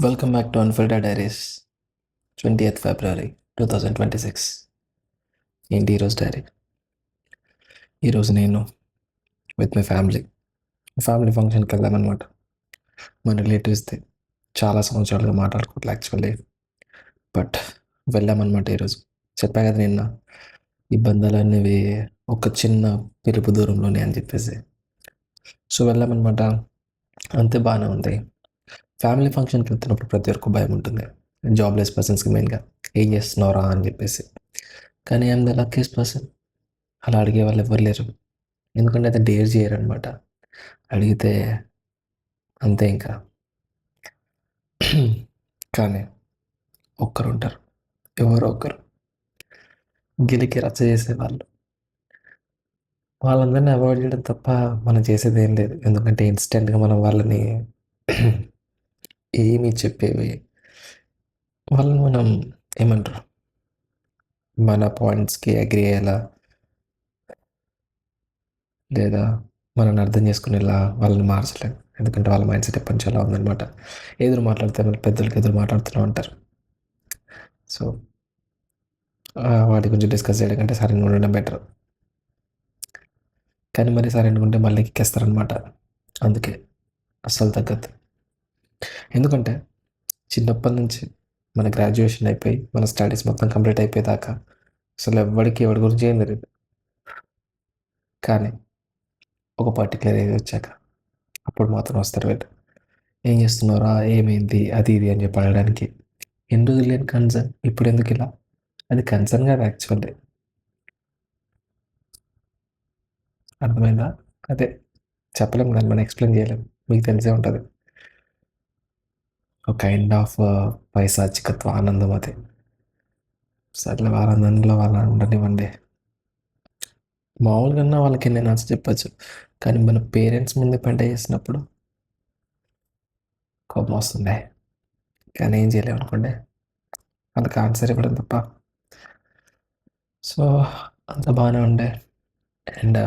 Welcome back to unfiltered diaries. 20th February 2026. ఏంటి ఈరోజు dairy? ఈరోజు నేను విత్ మై ఫ్యామిలీ ఫంక్షన్కి వెళ్ళామన్నమాట. మన రిలేటివ్స్ది చాలా సంవత్సరాలుగా మాట్లాడుకోవట్లే యాక్చువల్లీ, బట్ వెళ్ళామన్నమాట ఈరోజు. చెప్పా కదా నిన్న, ఈ బంధాలు అనేవి ఒక చిన్న పిలుపు దూరంలోనే అని చెప్పేసి. సో వెళ్ళామన్నమాట, అంతే బాగానే ఉంది. ఫ్యామిలీ ఫంక్షన్కి వెళ్తున్నప్పుడు ప్రతి ఒక్క భయం ఉంటుంది, జాబ్లెస్ పర్సన్స్కి మెయిన్గా. ఏం చేస్తున్నావురా అని చెప్పేసి. కానీ ఐఎమ్ ద లక్కీస్ట్ పర్సన్, అలా అడిగే వాళ్ళు ఎవరు లేరు. ఎందుకంటే అది డేర్ చేయరనమాట. అడిగితే అంతే ఇంకా. కానీ ఒక్కరు ఉంటారు, ఎవరో ఒకరు గిలికి రచ్చ చేసేవాళ్ళు. వాళ్ళందరినీ అవాయిడ్ చేయడం తప్ప మనం చేసేది ఏం లేదు. ఎందుకంటే ఇన్స్టెంట్గా మనం వాళ్ళని ఏమి చెప్పేవి, వాళ్ళని మనం ఏమంటారు, మన పాయింట్స్కి అగ్రి అయ్యేలా లేదా మనల్ని అర్థం చేసుకునేలా వాళ్ళని మార్చలేం. ఎందుకంటే వాళ్ళ మైండ్ సెట్ ఎప్పటి నుంచి అలా ఉందన్నమాట. ఎదురు మాట్లాడితే మన పెద్దలకి ఎదురు మాట్లాడుతూనే ఉంటారు. సో వాటి గురించి డిస్కస్ చేయడం కంటే సరైన ఉండడం బెటర్. కానీ మరి సరైన ఉంటే మళ్ళీ ఎక్కేస్తారనమాట. అందుకే అస్సలు తగ్గద్దు. ఎందుకంటే చిన్నప్పటి నుంచి మన గ్రాడ్యుయేషన్ అయిపోయి మన స్టడీస్ మొత్తం కంప్లీట్ అయిపోయేదాకా అసలు ఎవరి గురించి ఏం తెలియదు. కానీ ఒక పర్టికులర్ ఏజ్ వచ్చాక అప్పుడు మాత్రం వస్తారు వీళ్ళు. ఏం చేస్తున్నారా, ఏమైంది, అది ఇది అని చెప్పి అడగడానికి. ఎన్ని రోజులు లేని కన్సర్న్ ఇప్పుడు ఎందుకు ఇలా? అది కన్సర్న్ కాదు యాక్చువల్లీ. అర్థమైందా? అదే చెప్పలేము, దాన్ని మనం ఎక్స్ప్లెయిన్ చేయలేము, మీకు తెలిసే ఉంటుంది. ఒక కైండ్ ఆఫ్ పైశాచికత్వ ఆనందం అది. సర్లే, వాళ్ళ ఆనందంలో వాళ్ళ ఉండనివ్వండి. మామూలుగా వాళ్ళకి నేను నచ్చ చెప్పచ్చు, కానీ మన పేరెంట్స్ ముందు పెంట చేసినప్పుడు కోపం వస్తుంది. కానీ ఏం చేయలేము అనుకోండి, వాళ్ళకి ఆన్సర్ ఇవ్వడం తప్ప. సో అంత బాగానే ఉండే. అండ్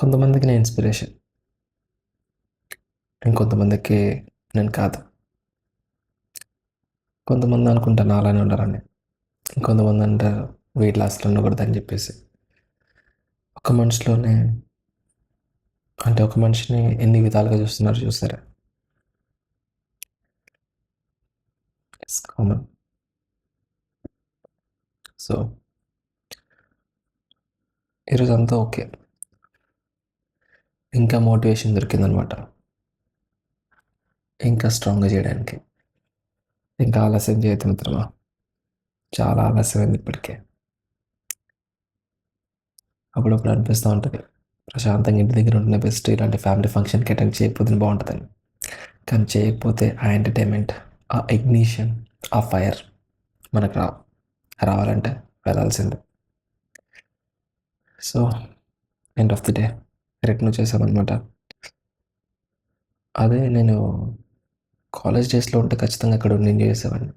కొంతమందికి నేను ఇన్స్పిరేషన్, ఇంకొంతమందికి నేను కాదు. కొంతమంది అనుకుంటాను అలానే ఉండాలని, ఇంకొంతమంది అంటారు వెయిట్ లాస్లో ఉండకూడదని చెప్పేసి. ఒక మనిషిలోనే అంటే ఒక మనిషిని ఎన్ని విధాలుగా చూస్తున్నారు చూసారా? It's common. సో ఈరోజు అంతా ఓకే, ఇంకా మోటివేషన్ దొరికిందనమాట, ఇంకా స్ట్రాంగ్గా చేయడానికి. ఇంకా ఆలస్యం చేయొద్దు మిత్రమా, చాలా ఆలస్యమైంది ఇప్పటికే. అప్పుడప్పుడు అనిపిస్తూ ఉంటుంది ప్రశాంతంగా ఇంటి దగ్గర ఉంటున్న బెస్ట్, ఇలాంటి ఫ్యామిలీ ఫంక్షన్కి అటెండ్ చేయకపోతే బాగుంటుందని. కానీ చేయకపోతే ఆ ఎంటర్టైన్మెంట్, ఆ ఇగ్నిషన్, ఆ ఫైర్ మనకు రావాలంటే వెళ్ళాల్సిందే. So end of the day return వచ్చేసామన్నమాట. అదే నేను కాలేజ్ డేస్లో ఉంటే ఖచ్చితంగా అక్కడ ఉండి ఎంజాయ్ చేసేవాడిని.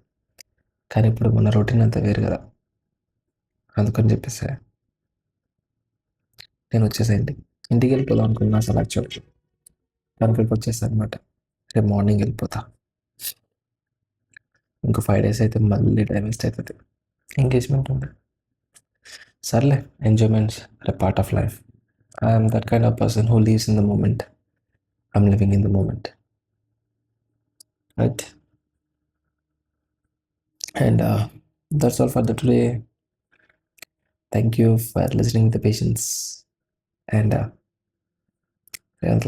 కానీ ఇప్పుడు మన రొటీన్ అంతా వేరు కదా, అందుకని చెప్పేసి నేను వచ్చేసేయండి. ఇంటికి వెళ్ళిపోదాం అనుకున్నా అసలు యాక్చువల్గా, కనుకకి వచ్చేసాను అనమాట. రేపు మార్నింగ్ వెళ్ళిపోతా. ఇంకో 5 days అయితే మళ్ళీ టైం వేస్ట్ అవుతుంది, ఎంగేజ్మెంట్ ఉంది. సర్లే, enjoyments are part of life. I'm that kind of person who lives in the moment. I'm living in the moment, right? And that's all for the today. Thank you for listening with the patience. And Real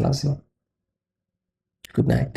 Good night.